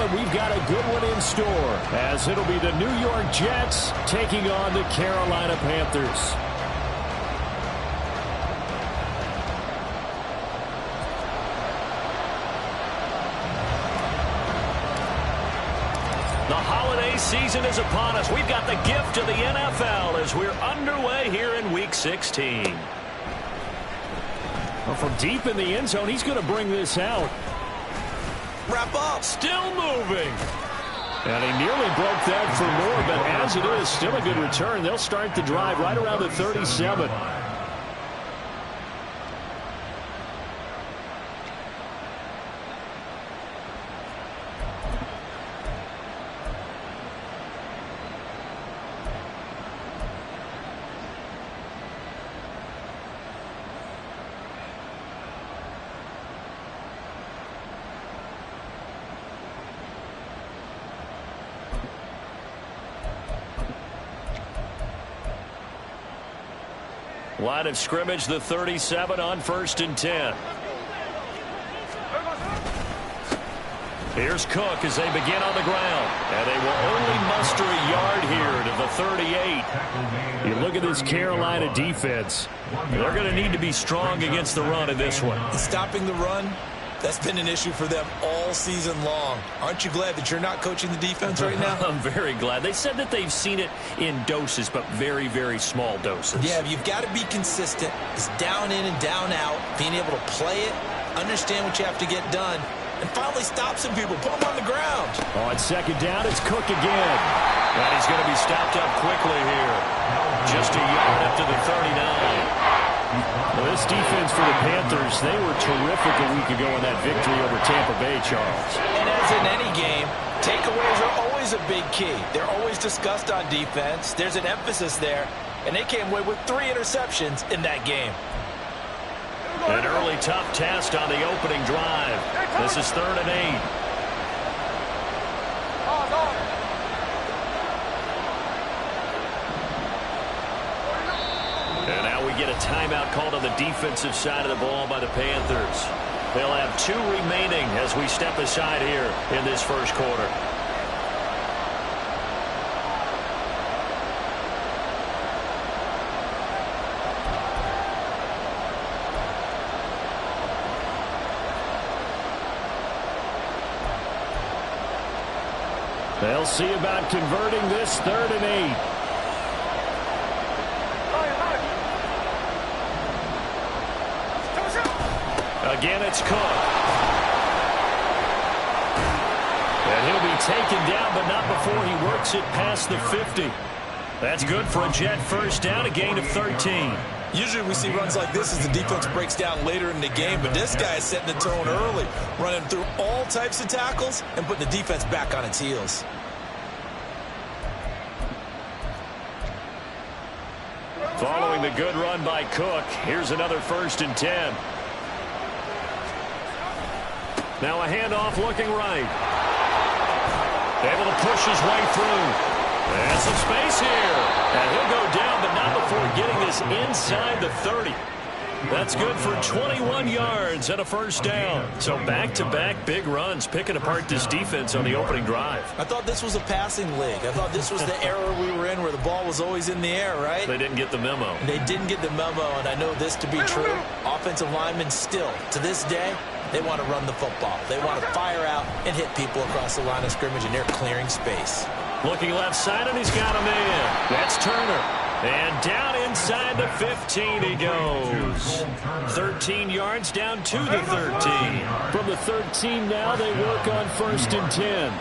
and we've got a good one in store, as it'll be the New York Jets taking on the Carolina Panthers. The holiday season is upon us. We've got the gift of the NFL as we're underway here in Week 16. Well, from deep in the end zone, he's going to bring this out. Wrap up. Still moving. And he nearly broke that for more, but as it is, still a good return. They'll start the drive right around the 37. Line of scrimmage, the 37 on 1st and 10. Here's Cook as they begin on the ground. And they will only muster a yard here to the 38. You look at this Carolina defense. They're going to need to be strong against the run in this one. Stopping the run, that's been an issue for them all season long. Aren't you glad that you're not coaching the defense right now? I'm very glad. They said that they've seen it in doses, but very, very small doses. Yeah, you've got to be consistent. It's down in and down out, being able to play it, understand what you have to get done, and finally stop some people, put them on the ground. On 2nd down, it's Cook again. And he's going to be stopped up quickly here. Just a yard up to the 39. Well, this defense for the Panthers, they were terrific a week ago in that victory over Tampa Bay, Charles. And as in any game, takeaways are always a big key. They're always discussed on defense. There's an emphasis there, and they came away with 3 interceptions in that game. An early tough test on the opening drive. This is 3rd and 8. And now we get a timeout called on the defensive side of the ball by the Panthers. They'll have 2 remaining as we step aside here in this first quarter. They'll see about converting this 3rd and 8. Again, it's Cook. And he'll be taken down, but not before he works it past the 50. That's good for a Jet first down, a gain of 13. Usually we see runs like this as the defense breaks down later in the game, but this guy is setting the tone early, running through all types of tackles and putting the defense back on its heels. Following the good run by Cook, here's another 1st and 10. Now a handoff looking right. Able to push his way through. And some space here. And he'll go down, but not before getting this inside the 30. That's good for 21 yards and a first down. So back-to-back big runs, picking apart this defense on the opening drive. I thought this was a passing league. I thought this was the era we were in where the ball was always in the air, right? They didn't get the memo. They didn't get the memo, and I know this to be true. Offensive linemen still, to this day, they want to run the football. They want to fire out and hit people across the line of scrimmage, and they're clearing space. Looking left side, and he's got a man. That's Turner. And down inside the 15 he goes. 13 yards down to the 13. From the 13 now, they work on 1st and 10.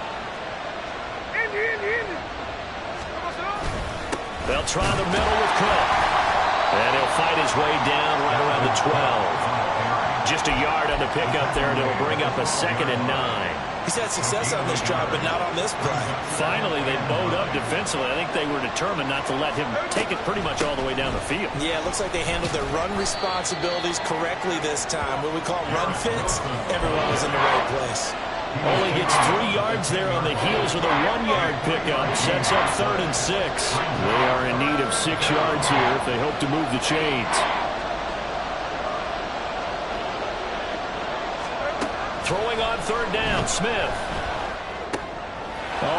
They'll try the middle with Cook. And he'll fight his way down right around the 12. Just a yard on the pickup there, and it'll bring up a 2nd and 9. He's had success on this drive, but not on this play. Finally, they bowed up defensively. I think they were determined not to let him take it pretty much all the way down the field. Yeah, it looks like they handled their run responsibilities correctly this time. What we call run fits, everyone was in the right place. Only gets 3 yards there on the heels of the 1-yard pickup. Sets up 3rd and 6. They are in need of 6 yards here if they hope to move the chains. Throwing on 3rd down, Smith.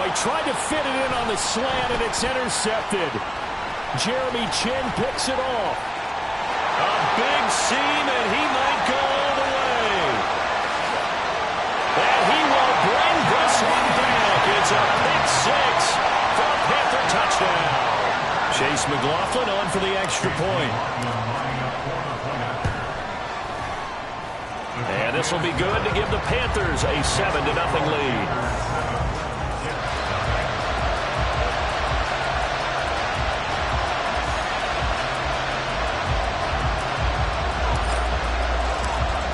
he tried to fit it in on the slant, and it's intercepted. Jeremy Chin picks it off. A big seam, and he might go all the way. And he will bring this one back. It's a pick six for a Panther touchdown. Chase McLaughlin on for the extra point. And this will be good to give the Panthers a 7-0 lead.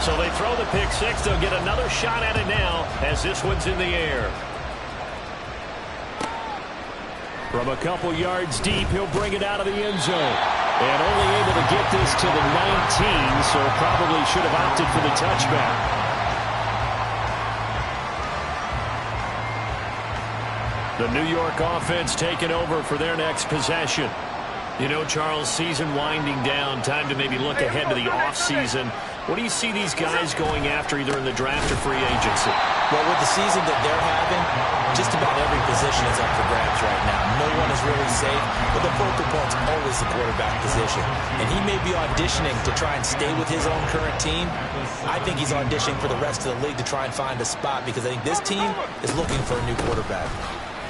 So they throw the pick six. They'll get another shot at it now as this one's in the air. From a couple yards deep, he'll bring it out of the end zone. And only able to get this to the 19, so probably should have opted for the touchback. The New York offense taking over for their next possession. You know, Charles, season winding down, time to maybe look ahead to the offseason. What do you see these guys going after either in the draft or free agency? Well, with the season that they're having, just about every position is up for grabs right now. No one is really safe, but the focal point's always the quarterback position. And he may be auditioning to try and stay with his own current team. I think he's auditioning for the rest of the league to try and find a spot because I think this team is looking for a new quarterback.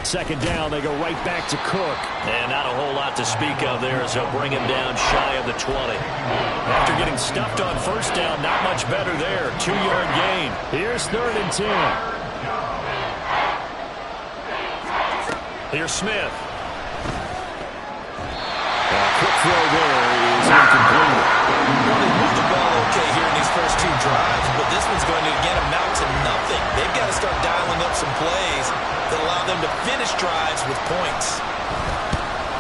Second down, they go right back to Cook. And not a whole lot to speak of there as they'll bring him down shy of the 20. After getting stuffed on first down, not much better there. 2-yard gain. Here's 3rd and 10. Here's Smith. Quick throw there is incomplete. Well, they moved the ball okay here in these first two drives, but this one's going to again amount to nothing. They've got to start dialing up some plays that allow them to finish drives with points.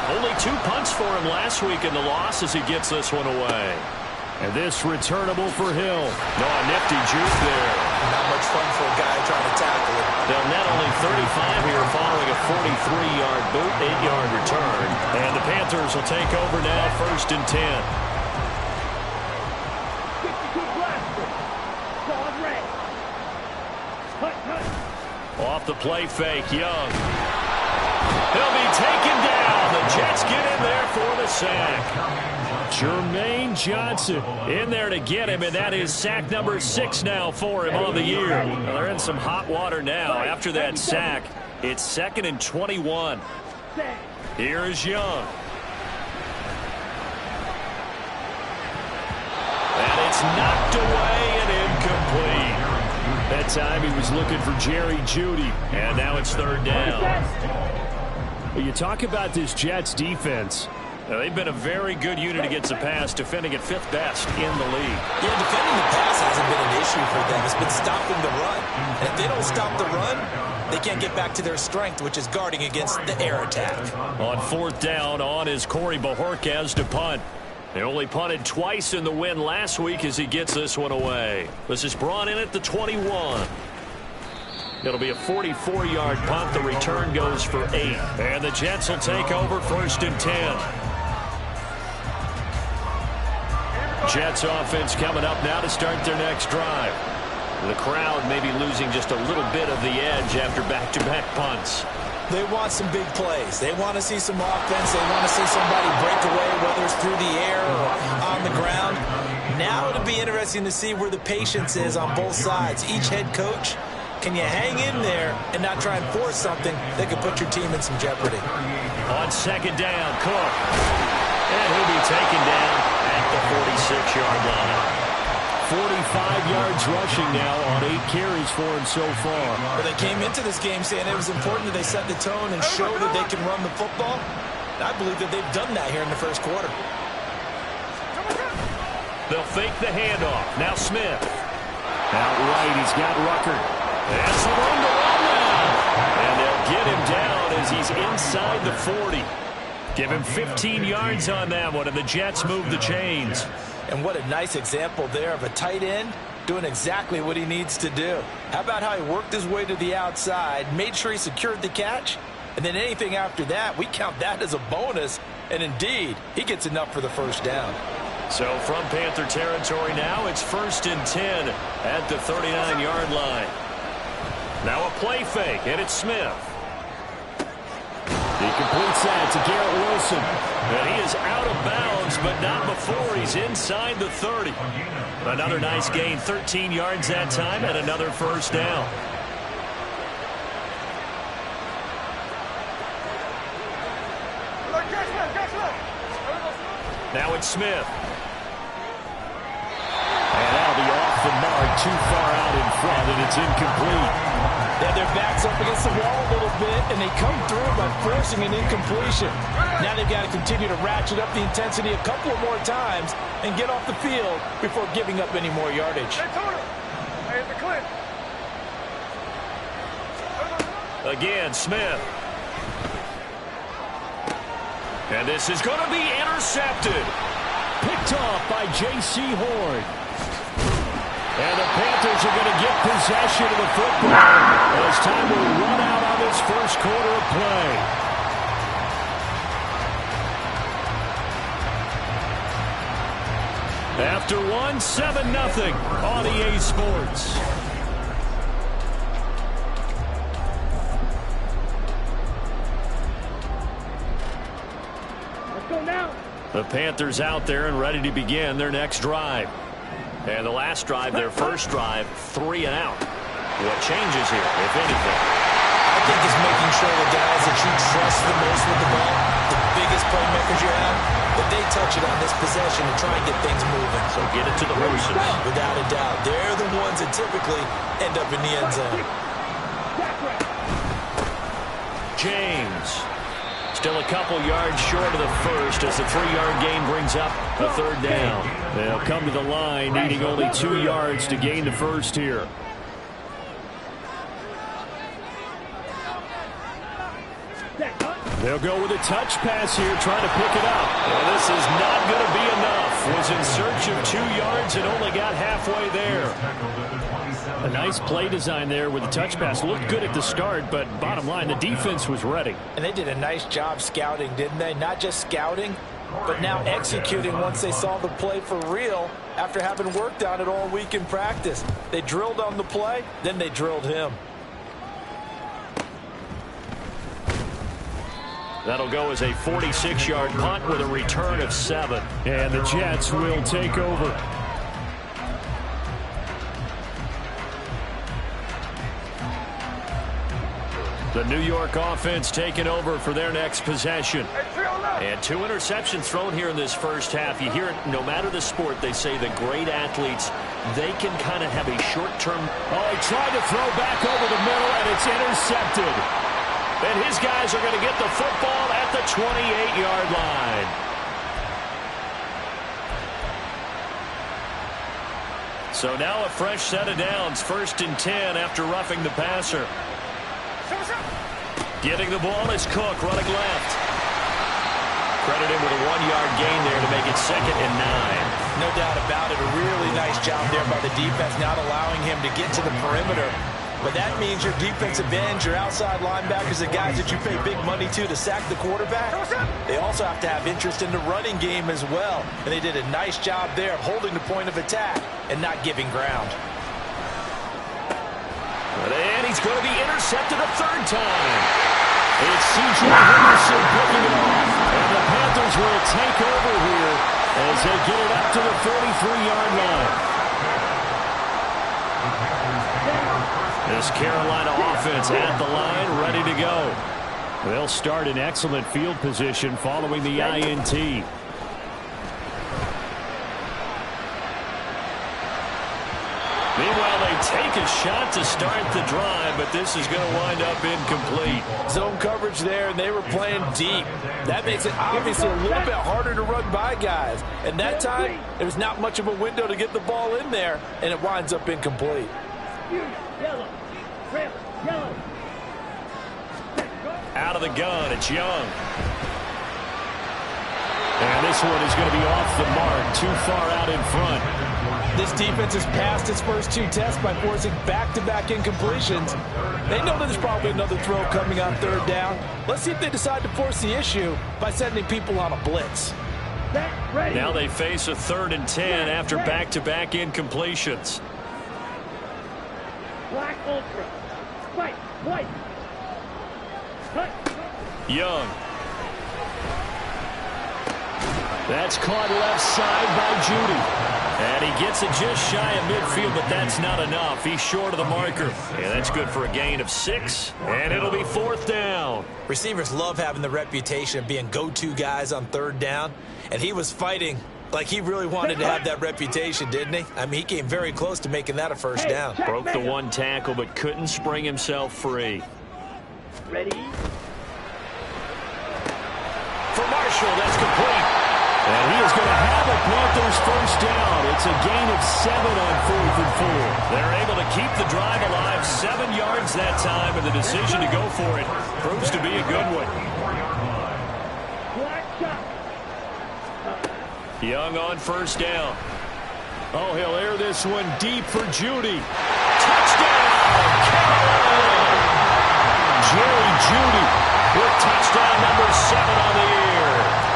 Only 2 punts for him last week in the loss as he gets this one away. And this returnable for Hill. No, a nifty juke there. Not much fun for a guy trying to tackle it. They'll net only 35 here following a 43-yard boot, 8-yard return. And the Panthers will take over now, 1st and 10. Off the play fake, Young. He'll be taken down. The Jets get in there for the sack. Jermaine Johnson in there to get him, and that is sack number 6 now for him on the year. Well, they're in some hot water now. After that sack, it's 2nd and 21. Here is Young. And it's knocked away and incomplete. That time he was looking for Jerry Jeudy. And now it's 3rd down. You talk about this Jets defense. Now, they've been a very good unit against the pass, defending at 5th best in the league. Yeah, defending the pass hasn't been an issue for them. It's been stopping the run. And if they don't stop the run, they can't get back to their strength, which is guarding against the air attack. On 4th down, on is Corey Bajorquez to punt. They only punted twice in the win last week as he gets this one away. This is brought in at the 21. It'll be a 44-yard punt. The return goes for 8. And the Jets will take over 1st and 10. Jets offense coming up now to start their next drive. The crowd may be losing just a little bit of the edge after back-to-back punts. They want some big plays. They want to see some offense. They want to see somebody break away, whether it's through the air or on the ground. Now it'll be interesting to see where the patience is on both sides. Each head coach, can you hang in there and not try and force something that could put your team in some jeopardy? On 2nd down, Cook. And he'll be taken down at the 46-yard line. 45 yards rushing now on 8 carries for him so far. Well, they came into this game saying it was important that they set the tone and show that they can run the football. And I believe that they've done that here in the first quarter. They'll fake the handoff. Now Smith. Out right, he's got Rucker. And some room to run now. And they'll get him down as he's inside the 40. Give him 15 yards on that one, and the Jets move the chains. And what a nice example there of a tight end doing exactly what he needs to do. How about how he worked his way to the outside, made sure he secured the catch, and then anything after that, we count that as a bonus. And indeed, he gets enough for the first down. So from Panther territory now, it's 1st and 10 at the 39-yard line. Now a play fake, and it's Smith. He completes that to Garrett Wilson. And he is out of bounds, but not before he's inside the 30. Another nice gain, 13 yards that time, and another first down. Now it's Smith. And that'll be off the mark, too far out in front, and it's incomplete. They have their backs up against the wall a little bit, and they come through by forcing an incompletion. Now they've got to continue to ratchet up the intensity a couple of more times and get off the field before giving up any more yardage. Again, Smith. And this is going to be intercepted. Picked off by J.C. Horn. And the Panthers are going to get possession of the football as time will run out on this first quarter of play. After one, 7-0 on EA Sports. The Panthers out there and ready to begin their next drive. And the last drive, their first drive, 3 and out. What changes here, if anything? I think it's making sure the guys that you trust the most with the ball, the biggest playmakers you have, that they touch it on this possession and try and get things moving. So get it to the horses. Without a doubt. They're the ones that typically end up in the end zone. James. Still a couple yards short of the first as the 3-yard gain brings up a third down. They'll come to the line needing only 2 yards to gain the first here. They'll go with a touch pass here, trying to pick it up. Well, this is not going to be enough. Was in search of 2 yards and only got halfway there. A nice play design there with the touch pass. Looked good at the start, but bottom line, the defense was ready. And they did a nice job scouting, didn't they? Not just scouting, but now executing once they saw the play for real after having worked on it all week in practice. They drilled on the play, then they drilled him. That'll go as a 46-yard punt with a return of 7. And the Jets will take over. The New York offense taking over for their next possession. And 2 interceptions thrown here in this first half. You hear it, no matter the sport, they say the great athletes, they can kind of have a short-term. Oh, he tried to throw back over the middle, and it's intercepted. And his guys are going to get the football at the 28-yard line. So now a fresh set of downs, 1st and 10 after roughing the passer. Getting the ball is Cook, running left. Credit him with a 1-yard gain there to make it 2nd and 9. No doubt about it. A really nice job there by the defense, not allowing him to get to the perimeter. But that means your defensive ends, your outside linebackers, the guys that you pay big money to sack the quarterback, they also have to have interest in the running game as well. And they did a nice job there of holding the point of attack and not giving ground. And he's going to be intercepted a 3rd time. It's C.J. Henderson picking it off. And the Panthers will take over here as they get it up to the 43-yard line. This Carolina offense at the line, ready to go. They'll start in excellent field position following the INT. Meanwhile, they take a shot to start the drive, but this is going to wind up incomplete. Zone coverage there, and they were playing deep. That makes it obviously a little bit harder to run by guys. And that time, there was not much of a window to get the ball in there, and it winds up incomplete. Out of the gun, it's Young. And this one is going to be off the mark, too far out in front. This defense has passed its first 2 tests by forcing back-to-back incompletions. They know that there's probably another throw coming on 3rd down. Let's see if they decide to force the issue by sending people on a blitz. Now they face a 3rd and 10 after back-to-back incompletions. Black Ultra. White. Young. That's caught left side by Judy. And he gets it just shy of midfield, but that's not enough. He's short of the marker. And that's good for a gain of 6. And it'll be 4th down. Receivers love having the reputation of being go-to guys on 3rd down. And he was fighting like he really wanted to have that reputation, didn't he? I mean, he came very close to making that a 1st down. Broke the 1 tackle, but couldn't spring himself free. Ready? For Marshall, that's complete. And he is going to have a Panthers 1st down. It's a gain of 7 on 4th and 4. They're able to keep the drive alive. 7 yards that time, and the decision to go for it proves to be a good one. Young on 1st down. Oh, he'll air this one deep for Judy. Touchdown, Carolina! Jerry Judy with touchdown number 7 on the year.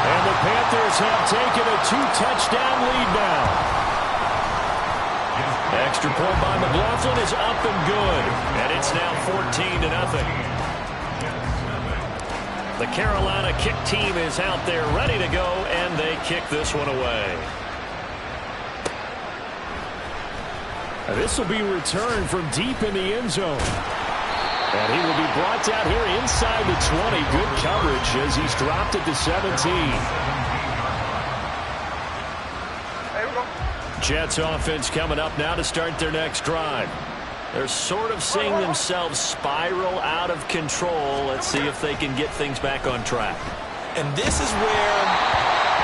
And the Panthers have taken a 2-touchdown lead now. Extra point by McLaughlin is up and good. And it's now 14-0. The Carolina kick team is out there ready to go, and they kick this one away. This will be returned from deep in the end zone. And he will be brought down here inside the 20. Good coverage as he's dropped it to 17. Jets offense coming up now to start their next drive. They're sort of seeing themselves spiral out of control. Let's see if they can get things back on track. And this is where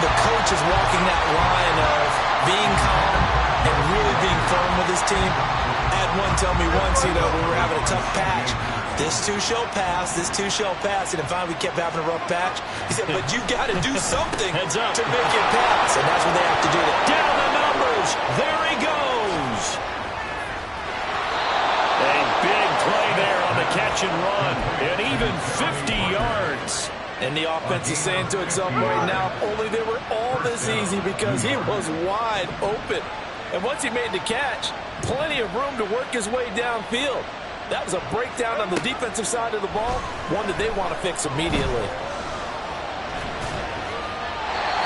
the coach is walking that line of being calm and really being firm with his team. I had one tell me once, we were having a tough patch. This too shall pass, this too shall pass. And finally we kept having a rough patch. He said, but you got to do something Heads up. to make it pass. And that's what they have to do. Down the numbers. There he goes. A big play there on the catch and run. And even 50 yards. And the offense is saying to itself right now, only they were all this easy because he was wide open. And once he made the catch, plenty of room to work his way downfield. That was a breakdown on the defensive side of the ball, one that they want to fix immediately.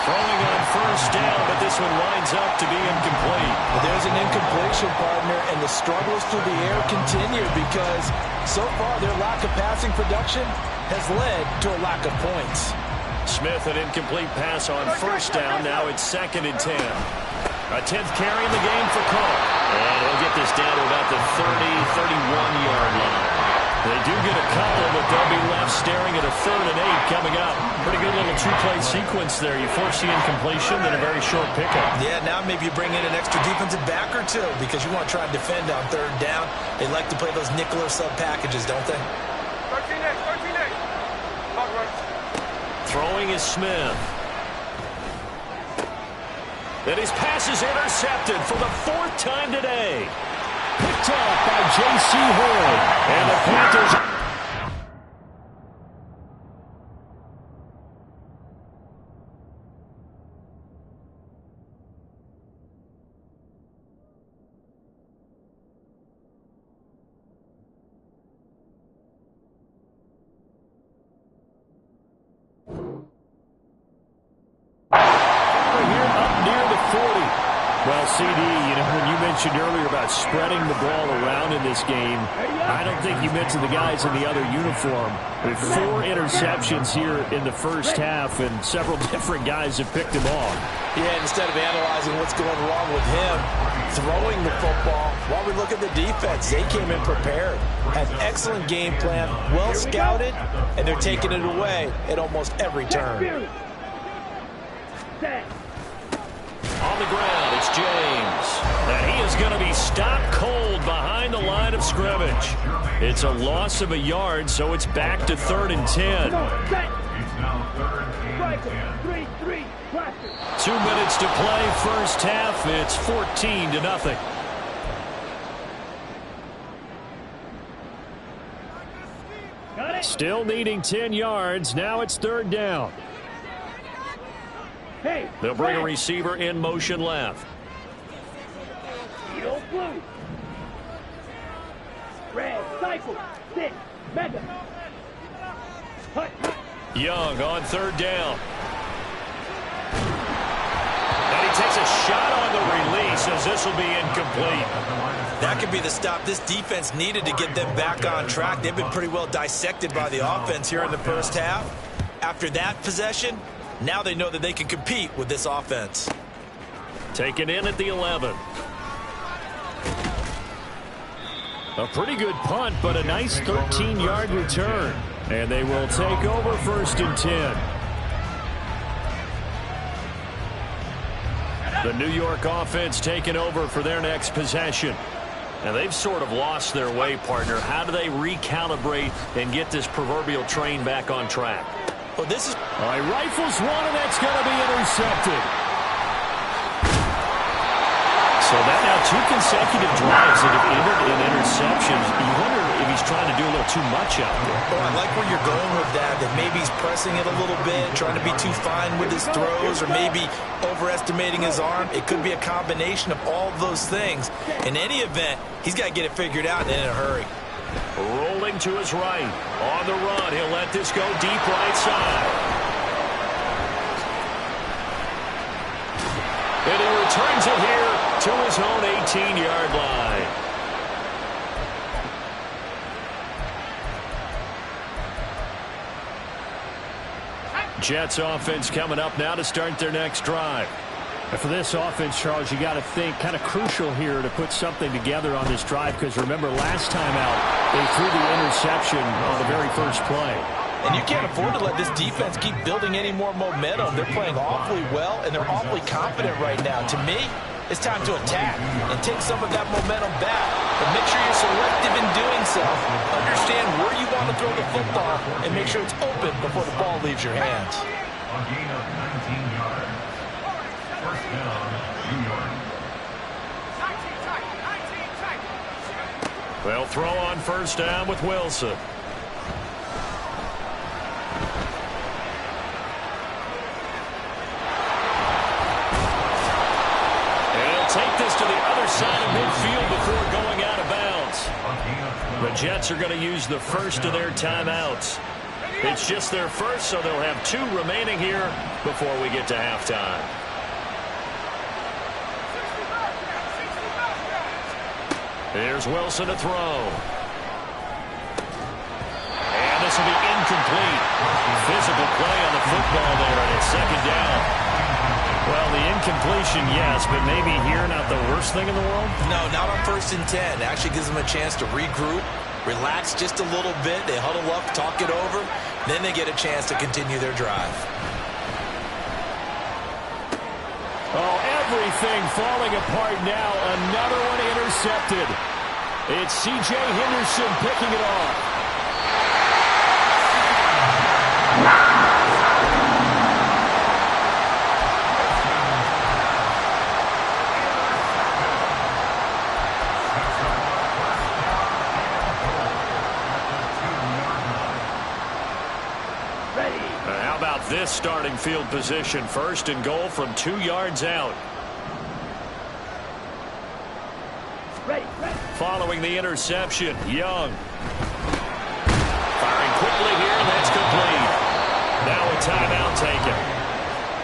Throwing on 1st down, but this one winds up to be incomplete. But there's an incompletion, partner, and the struggles through the air continue because so far their lack of passing production has led to a lack of points. Smith, an incomplete pass on 1st down. Now it's 2nd and 10. A 10th carry in the game for Cook. And he'll get this down to about the 31-yard line. They do get a couple, but they'll be left staring at a 3rd and 8 coming up. Pretty good little 2-play sequence there. You force the incompletion, then a very short pickup. Yeah, now maybe you bring in an extra defensive back or two because you want to try and defend on 3rd down. They like to play those nickel or sub packages, don't they? 13 next. Throwing is Smith. And his pass is intercepted for the 4th time today. Picked off by J.C. Horn. And the Panthers... Well, CD, when you mentioned earlier about spreading the ball around in this game, I don't think you mentioned the guys in the other uniform. With 4 interceptions here in the 1st half, and several different guys have picked him off. Yeah, instead of analyzing what's going wrong with him, throwing the football, while we look at the defense, they came in prepared. Had excellent game plan, well scouted, and they're taking it away at almost every turn. On the ground, it's James. And he is going to be stopped cold behind the line of scrimmage. It's a loss of a yard, so it's back to 3rd and 10. 2 minutes to play, 1st half. It's 14-0. Still needing 10 yards. Now it's 3rd down. They'll bring a receiver in motion left. Blue. Red, cycle, 6, mega. Young on third down. And he takes a shot on the release as this will be incomplete. That could be the stop this defense needed to get them back on track. They've been pretty well dissected by the offense here in the first half. After that possession, now they know that they can compete with this offense. Taken in at the 11. A pretty good punt, but a nice 13-yard return. And they will take over 1st and 10. The New York offense taking over for their next possession. And they've sort of lost their way, partner. How do they recalibrate and get this proverbial train back on track? Well, this is... All right, rifles one, and that's going to be intercepted. So that now 2 consecutive drives that have ended in interceptions. You wonder if he's trying to do a little too much out there. Oh, I like where you're going with that maybe he's pressing it a little bit, trying to be too fine with his throws, or maybe overestimating his arm. It could be a combination of all of those things. In any event, he's got to get it figured out and in a hurry. Rolling to his right. On the run, he'll let this go deep right side. And he returns it here to his own 18-yard line. Jets offense coming up now to start their next drive. And for this offense, Charles, you got to think kind of crucial here to put something together on this drive, because remember last time out they threw the interception on the very first play. And you can't afford to let this defense keep building any more momentum. They're playing awfully well, and they're awfully confident right now. To me, it's time to attack and take some of that momentum back. But make sure you're selective in doing so. Understand where you want to throw the football and make sure it's open before the ball leaves your hands. A gain of 19 yards. First down, New York. They'll throw on first down with Wilson. Take this to the other side of midfield before going out of bounds. The Jets are going to use the first of their timeouts. It's just their first, so they'll have 2 remaining here before we get to halftime. Here's Wilson to throw. And this will be incomplete. Physical play on the football there, and it's second down. Well, the incompletion, yes, but maybe here not the worst thing in the world? No, not on 1st and 10. It actually gives them a chance to regroup, relax just a little bit. They huddle up, talk it over. Then they get a chance to continue their drive. Oh, everything falling apart now. Another one intercepted. It's C.J. Henderson picking it off. This starting field position, 1st and goal from 2 yards out. Following the interception, Young. Firing quickly here, and that's complete. Now a timeout taken.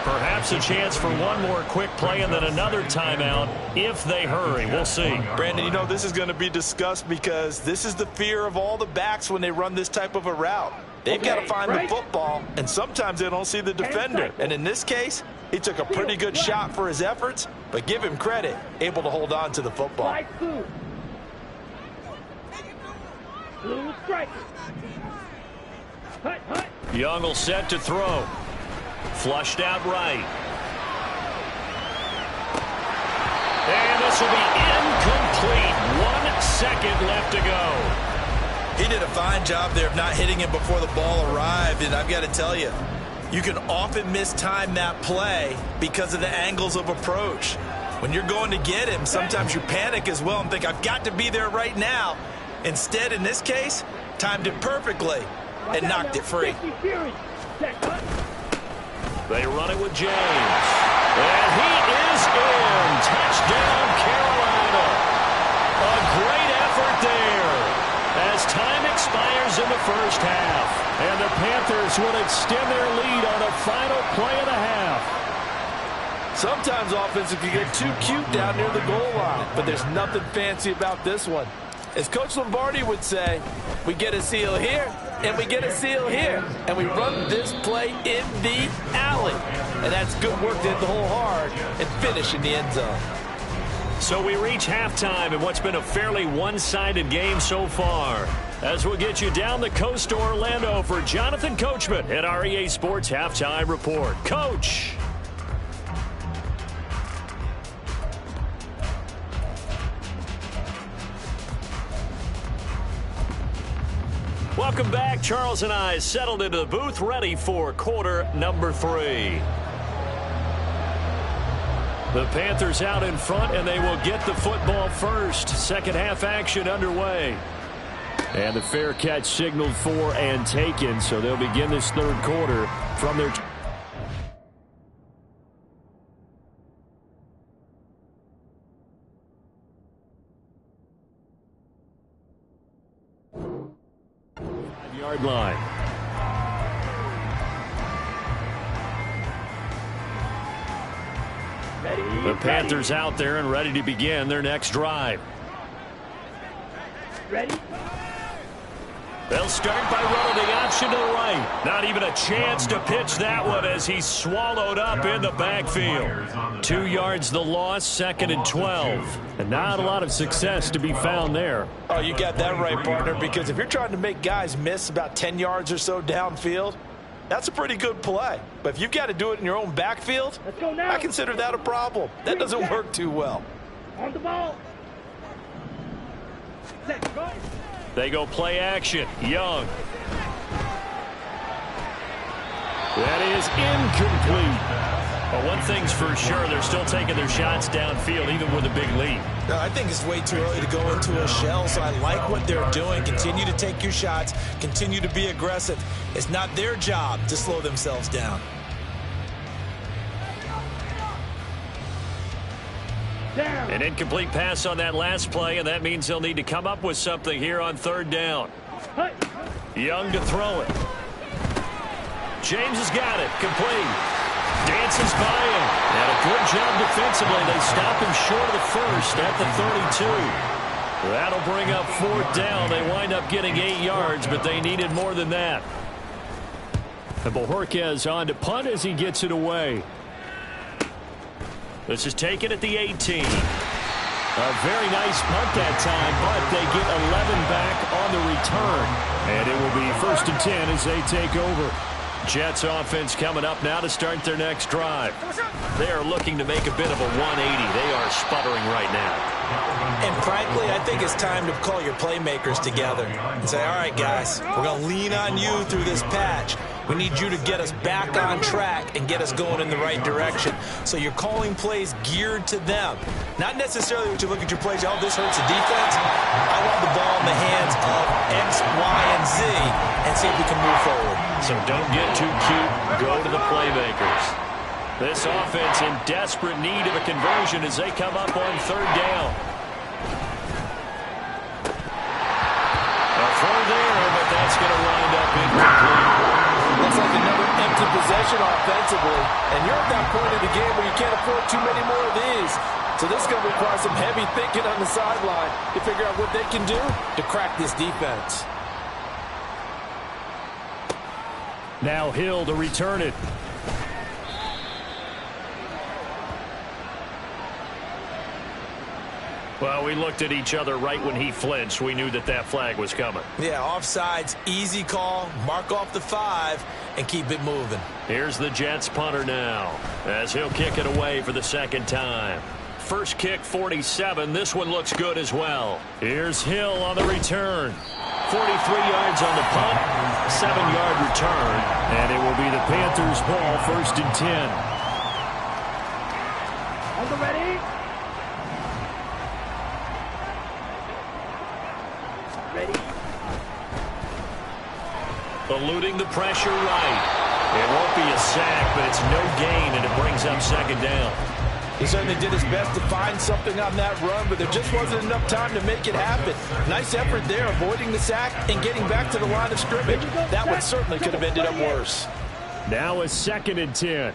Perhaps a chance for one more quick play and then another timeout if they hurry. We'll see. Brandon, you know this is going to be discussed because this is the fear of all the backs when they run this type of a route. They've got to find the football, and sometimes they don't see the defender. And in this case, he took a pretty good shot for his efforts, but give him credit, able to hold on to the football. Young will set to throw. Flushed out right. And this will be incomplete. 1 second left to go. He did a fine job there of not hitting him before the ball arrived, and I've got to tell you, you can often mistime that play because of the angles of approach. When you're going to get him, sometimes you panic as well and think, I've got to be there right now. Instead, in this case, timed it perfectly and knocked it free. They run it with James. And he is in. Touchdown, Carolina. A great effort there as time expires in the first half. And the Panthers will extend their lead on the final play of the half. Sometimes offenses can get too cute down near the goal line, but there's nothing fancy about this one. As Coach Lombardi would say, we get a seal here, and we get a seal here, and we run this play in the alley. And that's good work to hit the hole hard and finish in the end zone. So we reach halftime in what's been a fairly one-sided game so far. As we'll get you down the coast to Orlando for Jonathan Coachman at our EA Sports Halftime Report. Coach! Welcome back. Charles and I settled into the booth, ready for quarter number 3. The Panthers out in front, and they will get the football first. Second half action underway. And the fair catch signaled for and taken, so they'll begin this third quarter from their... yard line. The Panthers out there and ready to begin their next drive. Ready? They'll start by running the option to the right. Not even a chance to pitch that one as he's swallowed up in the backfield. 2 yards the loss, 2nd and 12. And not a lot of success to be found there. Oh, you got that right, partner, because if you're trying to make guys miss about 10 yards or so downfield, that's a pretty good play. But if you've got to do it in your own backfield, Let's go now. I consider that a problem. That doesn't work too well. On the ball. Set, go. They go play action. Young. That is incomplete. But one thing's for sure, they're still taking their shots downfield, even with a big lead. No, I think it's way too early to go into a shell, so I like what they're doing. Continue to take your shots. Continue to be aggressive. It's not their job to slow themselves down. Down. An incomplete pass on that last play, and that means they'll need to come up with something here on third down. Hey. Young to throw it. James has got it. Complete. Dances by him. And a good job defensively. They stop him short of the first at the 32. That'll bring up 4th down. They wind up getting 8 yards, but they needed more than that. And Bojorquez on to punt as he gets it away. This is taken at the 18. A very nice punt that time, but they get 11 back on the return. And it will be 1st and 10 as they take over. Jets offense coming up now to start their next drive. They are looking to make a bit of a 180. They are sputtering right now. And frankly, I think it's time to call your playmakers together and say, all right, guys, we're going to lean on you through this patch. We need you to get us back on track and get us going in the right direction. So you're calling plays geared to them. Not necessarily when you look at your plays, oh, this hurts the defense. I want the ball in the hands of X, Y, and Z and see if we can move forward. So don't get too cute. Go to the playmakers. This offense in desperate need of a conversion as they come up on 3rd down. A throw there, but that's going to wind up incomplete. Looks like another empty possession offensively. And you're at that point of the game where you can't afford too many more of these. So this is going to require some heavy thinking on the sideline to figure out what they can do to crack this defense. Now Hill to return it. Well, we looked at each other right when he flinched. We knew that that flag was coming. Yeah, offsides, easy call, mark off the 5, and keep it moving. Here's the Jets punter now as he'll kick it away for the 2nd time. First kick, 47. This one looks good as well. Here's Hill on the return. 43 yards on the punt, 7-yard return. And it will be the Panthers' ball, 1st and 10. On the ready? Ready? Eluding the pressure right. It won't be a sack, but it's no gain, and it brings up 2nd down. He certainly did his best to find something on that run, but there just wasn't enough time to make it happen. Nice effort there, avoiding the sack and getting back to the line of scrimmage. That one certainly could have ended up worse. Now a 2nd and 10.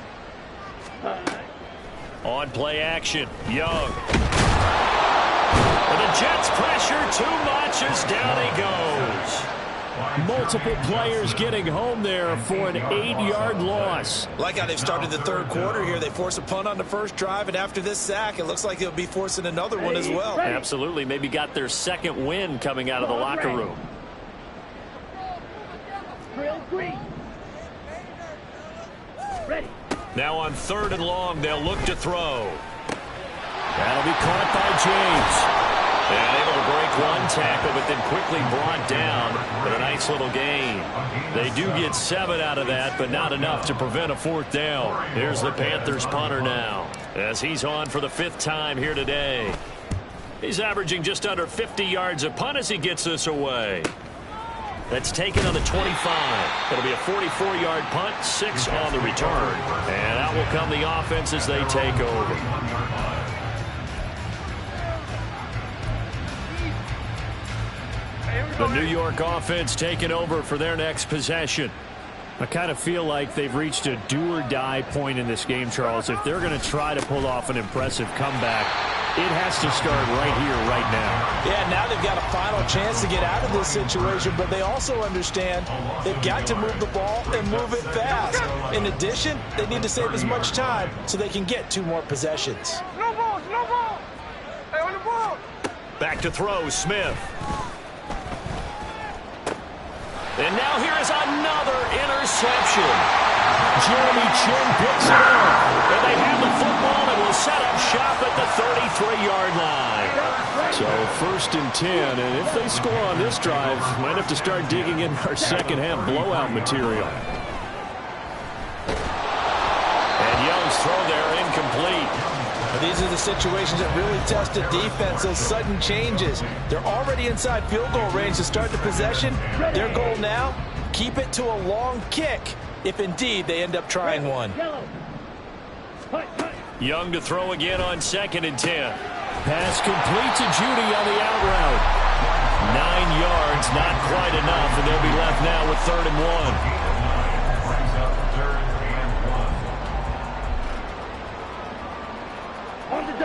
On play action, Young. And the Jets pressure too much as down he goes. Multiple players getting home there for an 8-yard loss. Like how they've started the third quarter here. They force a punt on the first drive, and after this sack, it looks like they'll be forcing another one as well. Absolutely. Maybe got their 2nd win coming out of the locker room. Ready. Now on 3rd and long, they'll look to throw. That'll be caught by James. And able to break one tackle, but then quickly brought down. But a nice little gain. They do get 7 out of that, but not enough to prevent a 4th down. Here's the Panthers punter now, as he's on for the 5th time here today. He's averaging just under 50 yards a punt as he gets this away. That's taken on the 25. It'll be a 44-yard punt, 6 on the return. And out will come the offense as they take over. The New York offense taking over for their next possession. I kind of feel like they've reached a do-or-die point in this game, Charles. If they're going to try to pull off an impressive comeback, it has to start right here, right now. Yeah, now they've got a final chance to get out of this situation, but they also understand they've got to move the ball and move it fast. In addition, they need to save as much time so they can get 2 more possessions. No ball, no ball. Hey, on the ball. Back to throw, Smith. And now here is another interception. Jeremy Chin picks it up. And they have the football and will set up shop at the 33-yard line. So 1st and 10, and if they score on this drive, might have to start digging in our second-half blowout material. And Young's throw there incomplete. These are the situations that really test a defense, those sudden changes. They're already inside field goal range to start the possession. Their goal now, keep it to a long kick, if indeed they end up trying one. Young to throw again on 2nd and 10. Pass complete to Judy on the out route. 9 yards, not quite enough, and they'll be left now with 3rd and 1.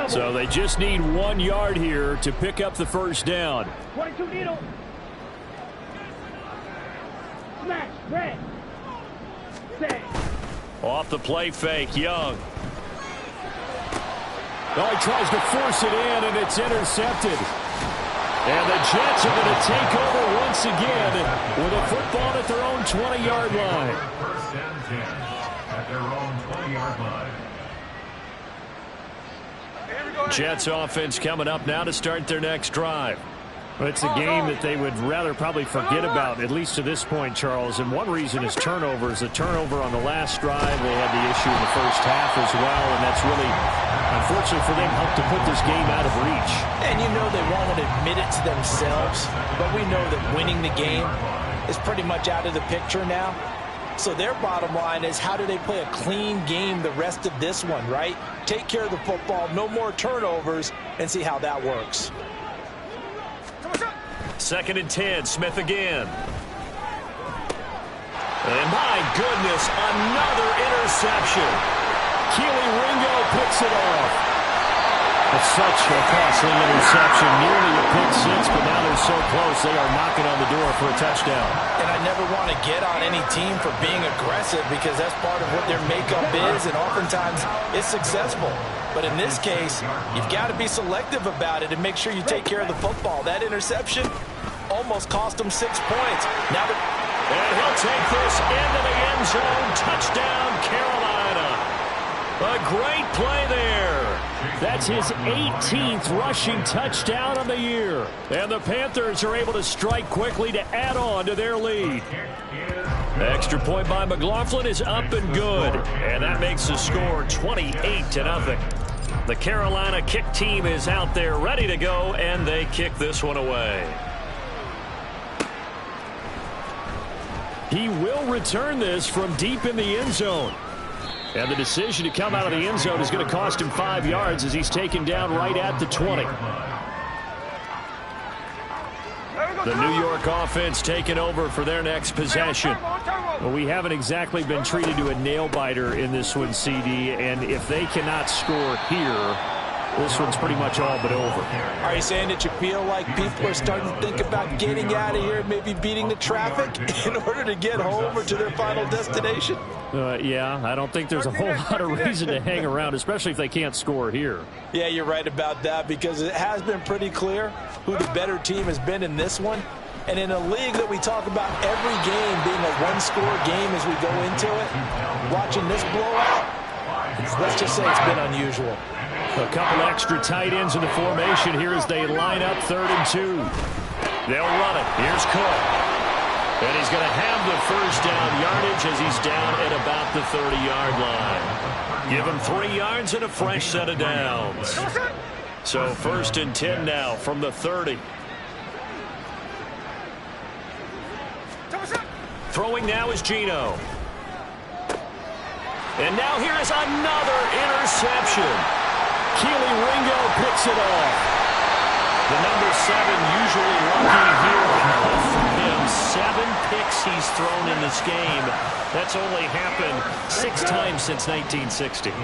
So they just need 1 yard here to pick up the 1st down. 22 needle. Smash, red. Stay. Off the play fake, Young. Oh, he tries to force it in, and it's intercepted. And the Jets are going to take over once again with a football at their own 20-yard line. 1st and 10 at their own 20-yard line. Jets offense coming up now to start their next drive. Well, it's a game that they would rather probably forget about, at least to this point, Charles. And one reason is turnovers. A turnover on the last drive. They had the issue in the first half as well, and that's really, unfortunately for them, helped to put this game out of reach. And you know they won't admit it to themselves, but we know that winning the game is pretty much out of the picture now. So their bottom line is, how do they play a clean game the rest of this one, right? Take care of the football, no more turnovers, and see how that works. 2nd and 10, Smith again. And my goodness, another interception. Keely Ringo picks it off. It's such a costly interception, nearly a pick 6, but now they're so close they are knocking on the door for a touchdown. And I never want to get on any team for being aggressive, because that's part of what their makeup is, and oftentimes it's successful. But in this case, you've got to be selective about it and make sure you take care of the football. That interception almost cost them 6 points. Now and he'll take this into the end zone. Touchdown, Carolina. A great play there. That's his 18th rushing touchdown of the year. And the Panthers are able to strike quickly to add on to their lead. Extra point by McLaughlin is up and good. And that makes the score 28-0. The Carolina kick team is out there ready to go, and they kick this one away. He will return this from deep in the end zone. And the decision to come out of the end zone is going to cost him 5 yards as he's taken down right at the 20. The New York offense taking over for their next possession. Well, we haven't exactly been treated to a nail-biter in this one, CD, and if they cannot score here, this one's pretty much all but over. Are you saying that you feel like people are starting to think about getting out of here and maybe beating the traffic in order to get home or to their final destination? Yeah, I don't think there's a whole lot of reason to hang around, especially if they can't score here. Yeah, you're right about that, because it has been pretty clear who the better team has been in this one. And in a league that we talk about every game being a one-score game as we go into it, watching this blowout, let's just say it's been unusual. A couple extra tight ends in the formation here as they line up 3rd and 2. They'll run it. Here's Cook. And he's going to have the first down yardage as he's down at about the 30-yard line. Give him 3 yards and a fresh set of downs. So 1st and 10 now from the 30. Throwing now is Geno. And now here is another interception. Keely Ringo picks it off. The number 7 usually lucky here. For him, 7 picks he's thrown in this game. That's only happened 6 times since 1960.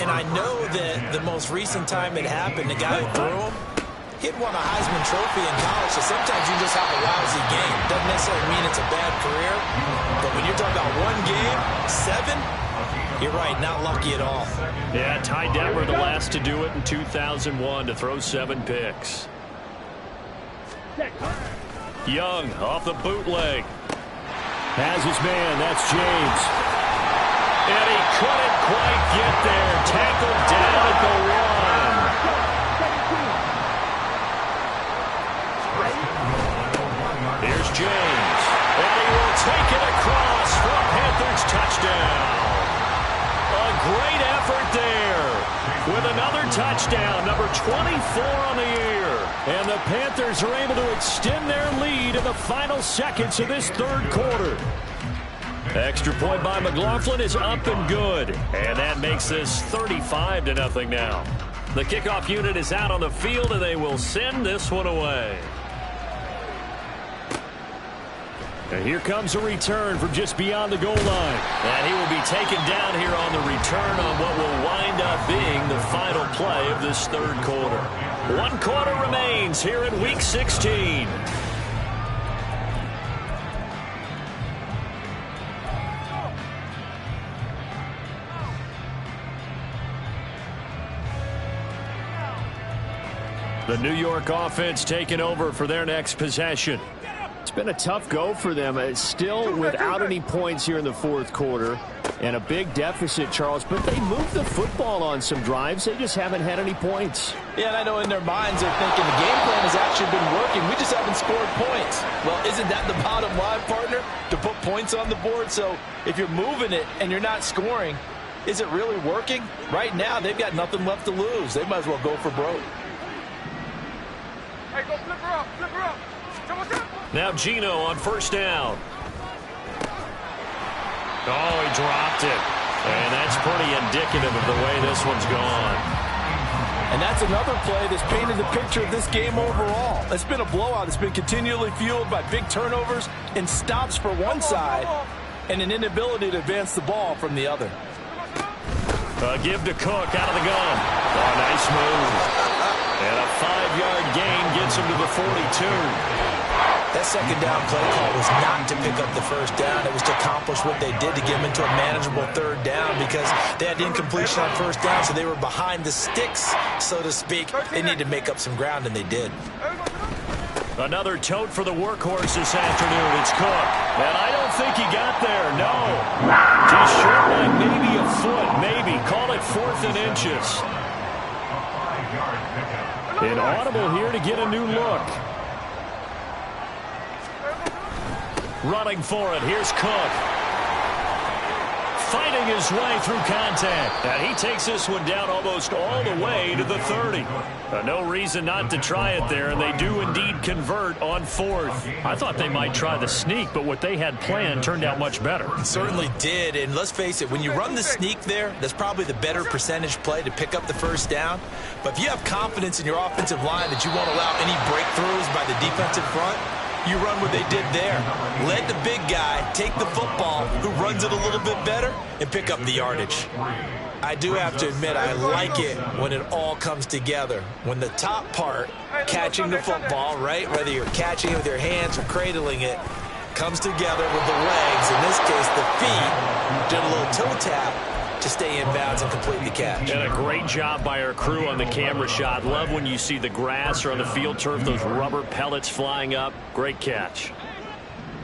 And I know that the most recent time it happened, the guy who threw him, he'd won a Heisman Trophy in college, so sometimes you just have a lousy game. Doesn't necessarily mean it's a bad career, but when you're talking about one game, 7, you're right, not lucky at all. Yeah, Ty Detmer the last to do it in 2001 to throw 7 picks. Young off the bootleg. Has his man, that's James. And he couldn't quite get there. Tackled down at the 1. Here's James. And he will take it across for a Panthers touchdown. A great effort there with another touchdown, number 24 on the year. And the Panthers are able to extend their lead in the final seconds of this 3rd quarter. Extra point by McLaughlin is up and good. And that makes this 35-0 now. The kickoff unit is out on the field, and they will send this one away. And here comes a return from just beyond the goal line. And he will be taken down here on the return on what will wind up being the final play of this 3rd quarter. 1 quarter remains here in Week 16. The New York offense taking over for their next possession. It's been a tough go for them. It's still without any points here in the 4th quarter and a big deficit, Charles, but they moved the football on some drives. They just haven't had any points. Yeah, and I know in their minds they're thinking the game plan has actually been working. We just haven't scored points. Well, isn't that the bottom line, partner? To put points on the board? So if you're moving it and you're not scoring, is it really working? Right now, they've got nothing left to lose. They might as well go for broke. Hey, go flip her up, flip her up. Now Geno on 1st down. Oh, he dropped it. And that's pretty indicative of the way this one's gone. And that's another play that's painted the picture of this game overall. It's been a blowout. It's been continually fueled by big turnovers and stops for one side and an inability to advance the ball from the other. Give to Cook out of the gun. Oh, nice move. And a 5-yard gain gets him to the 42. That 2nd down play call was not to pick up the 1st down. It was to accomplish what they did to get them into a manageable 3rd down because they had incompletion on 1st down, so they were behind the sticks, so to speak. They needed to make up some ground, and they did. Another tote for the workhorse this afternoon. It's Cook. And I don't think he got there. No. He's short by maybe a foot. Maybe. Call it 4th and inches. An audible here to get a new look. Running for it. Here's Cook. fighting his way through contact. And he takes this one down almost all the way to the 30. No reason not to try it there, and they do indeed convert on 4th. I thought they might try the sneak, but what they had planned turned out much better. It certainly did, and let's face it, when you run the sneak there, that's probably the better percentage play to pick up the first down. But if you have confidence in your offensive line that you won't allow any breakthroughs by the defensive front, you run what they did there. Let the big guy take the football, who runs it a little bit better, and pick up the yardage. I do have to admit, I like it when it all comes together. When the top part, catching the football, right, whether you're catching it with your hands or cradling it, comes together with the legs, in this case the feet, did a little toe tap to stay in bounds and complete the catch. And a great job by our crew on the camera shot. Love when you see the grass or on the field turf, those rubber pellets flying up. Great catch.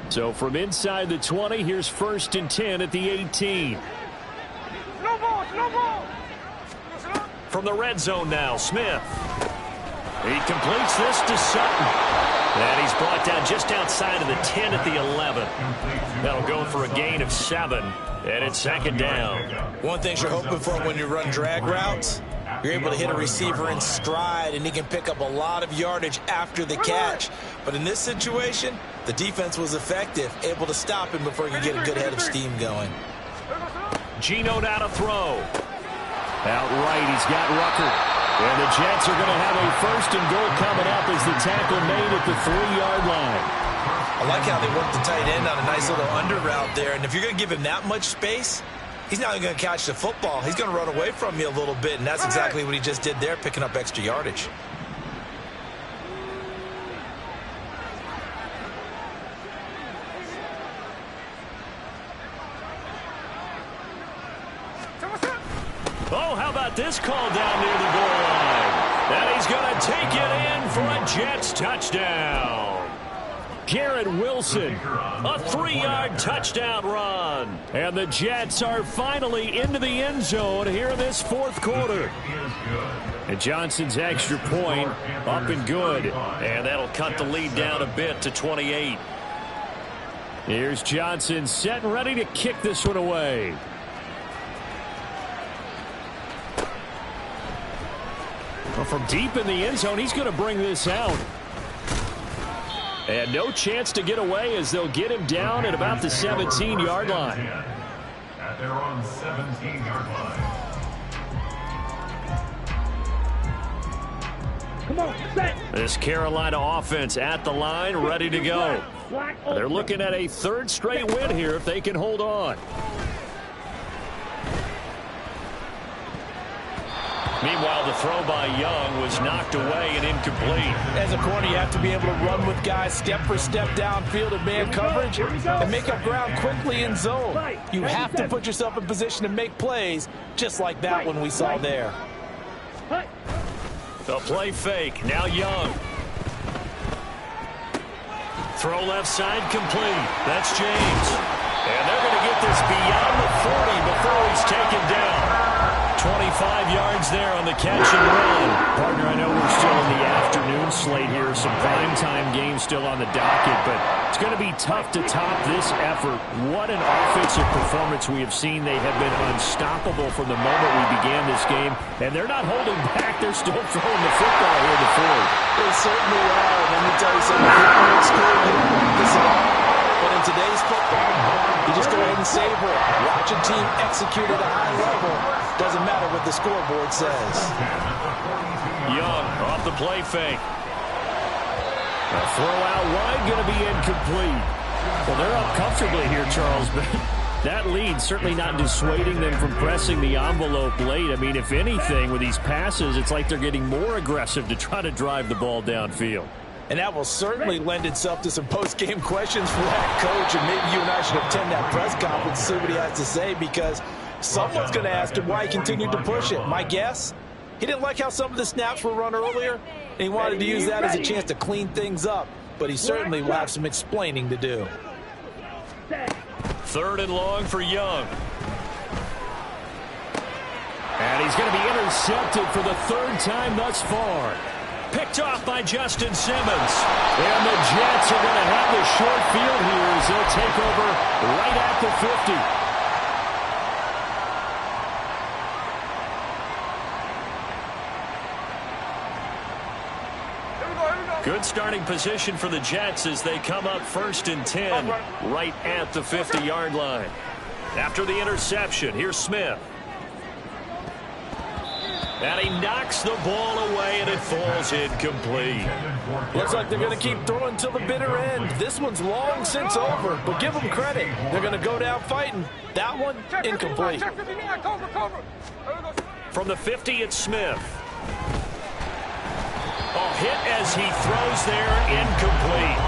So from inside the 20, here's 1st and 10 at the 18. No ball, no ball. From the red zone now, Smith. He completes this to Sutton. And he's brought down just outside of the 10 at the 11. That'll go for a gain of 7. And it's 2nd down. One thing you're hoping for when you run drag routes, you're able to hit a receiver in stride, and he can pick up a lot of yardage after the catch. But in this situation, the defense was effective, able to stop him before he could get a good head of steam going. Geno now to throw. Out right, he's got Rucker. And the Jets are going to have a 1st and goal coming up as the tackle made at the 3-yard line. I like how they worked the tight end on a nice little under route there. And if you're going to give him that much space, he's not even going to catch the football. He's going to run away from you a little bit, and that's exactly what he just did there, picking up extra yardage. Oh, how about this call down near the goal line? And he's going to take it in for a Jets touchdown. Garrett Wilson, A 3-yard touchdown run. and the Jets are finally into the end zone here in this 4th quarter. And Johnson's extra point up and good. And that'll cut the lead down a bit to 28. Here's Johnson set and ready to kick this one away. Well, from deep in the end zone, he's going to bring this out. And no chance to get away as they'll get him down at about the 17-yard line. At their own 17-yard line. Come on, set. This Carolina offense at the line, ready to go. They're looking at a 3rd straight win here if they can hold on. Meanwhile, the throw by Young was knocked away and incomplete. As a corner, you have to be able to run with guys step for step downfield in man coverage and make up ground quickly in zone. You have to put yourself in position to make plays just like that one we saw there. The play fake. Now Young. Throw left side complete. That's James. And they're going to get this beyond the 40 before he's taken down. 25 yards there on the catch and run. Partner, I know we're still in the afternoon slate here. Some primetime games still on the docket, but it's going to be tough to top this effort. What an offensive performance we have seen. They have been unstoppable from the moment we began this game, and they're not holding back. They're still throwing the football here in the 4th. They certainly are. Let me tell you something. People in school didn't want this at all. But in today's football, you just go ahead and savor it. Watch a team execute at a high level. Doesn't matter what the scoreboard says. Young off the play fake. A throw out wide going to be incomplete. Well, they're up comfortably here, Charles, but that lead certainly not dissuading them from pressing the envelope late. I mean, if anything, with these passes, it's like they're getting more aggressive to try to drive the ball downfield. And that will certainly lend itself to some post-game questions for that coach, and maybe you and I should attend that press conference and see what he has to say, because someone's going to ask him why he continued to push it. My guess, he didn't like how some of the snaps were run earlier, and he wanted to use that as a chance to clean things up, but he certainly will have some explaining to do. 3rd and long for Young. And he's going to be intercepted for the 3rd time thus far. Picked off by Justin Simmons. And the Jets are going to have the short field here as they'll take over right at the 50. starting position for the Jets as they come up 1st and 10 right at the 50-yard line. After the interception, here's Smith. And he knocks the ball away, and it falls incomplete. Looks like they're going to keep throwing till the bitter end. This one's long since over, but give them credit. They're going to go down fighting. That one, incomplete. From the 50, it's Smith. Oh, hit as he throws there, incomplete.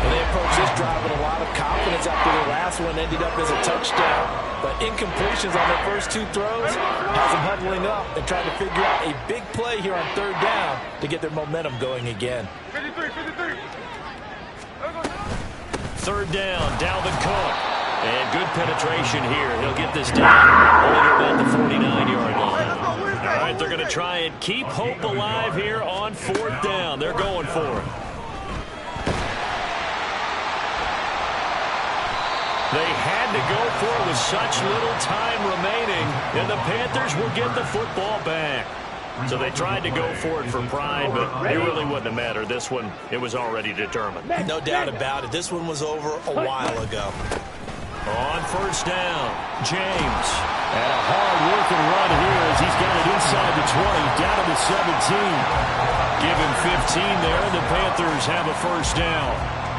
And they approach this drive with a lot of confidence after their last one ended up as a touchdown. But incompletions on their first 2 throws has them huddling up and trying to figure out a big play here on 3rd down to get their momentum going again. 3rd down, Dalvin Cook. And good penetration here. He'll get this down only to about the 49-yard line. All right, they're going to try and keep hope alive here on 4th down. They're going for it. They had to go for it with such little time remaining, and the Panthers will get the football back. So they tried to go for it for pride, but it really wouldn't have mattered. This one, it was already determined. No doubt about it. This one was over a while ago. On 1st down, James. And a hard-working run here as he's got it inside the 20, down to the 17. Give him 15 there, and the Panthers have a 1st down.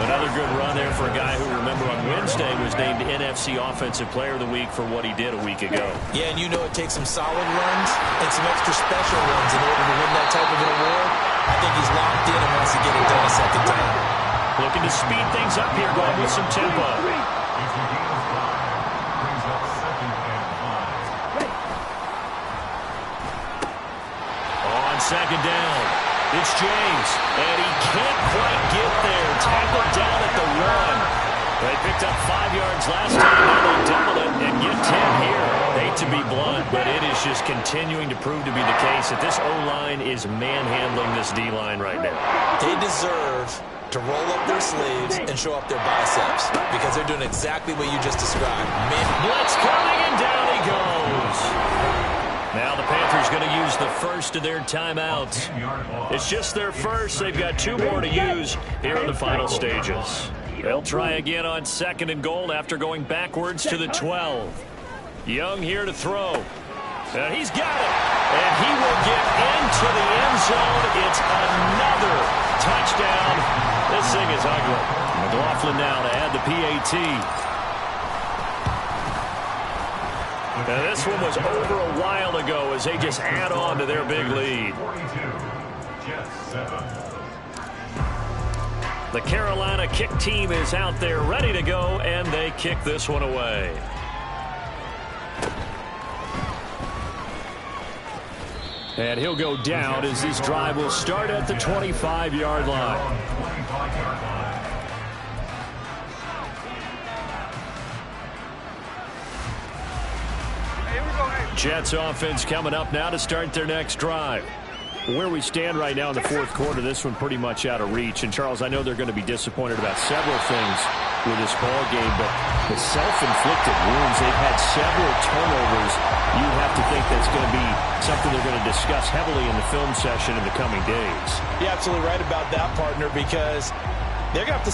Another good run there for a guy who, remember, on Wednesday was named NFC Offensive Player of the Week for what he did a week ago. Yeah, and you know it takes some solid runs and some extra special runs in order to win that type of an award. I think he's locked in and wants to get it done a 2nd time. Looking to speed things up here, going with some tempo. On 2nd down, it's James, and he can't quite get there. Tackled down at the 1. They picked up 5 yards last time. Now they double it and get 10 here. Hate to be blunt, but it is just continuing to prove to be the case that this O-line is manhandling this D-line right now. They deserve to roll up their sleeves and show up their biceps because they're doing exactly what you just described. Blitz coming, and down he goes. Now the Panthers going to use the first of their timeouts. It's just their first. They've got 2 more to use here in the final stages. They'll try again on 2nd and goal after going backwards to the 12. Young here to throw. And he's got it. And he will get into the end zone. It's another touchdown. This thing is ugly. McLaughlin now to add the PAT. Now this one was over a while ago as they just add on to their big lead. The Carolina kick team is out there ready to go, and they kick this one away. And he'll go down as this drive will start at the 25-yard line. Jets offense coming up now to start their next drive. Where we stand right now in the 4th quarter, this one pretty much out of reach. And, Charles, I know they're going to be disappointed about several things with this ball game, but the self-inflicted wounds, they've had several turnovers. You have to think that's going to be something they're going to discuss heavily in the film session in the coming days. You're absolutely right about that, partner, because they're going to have to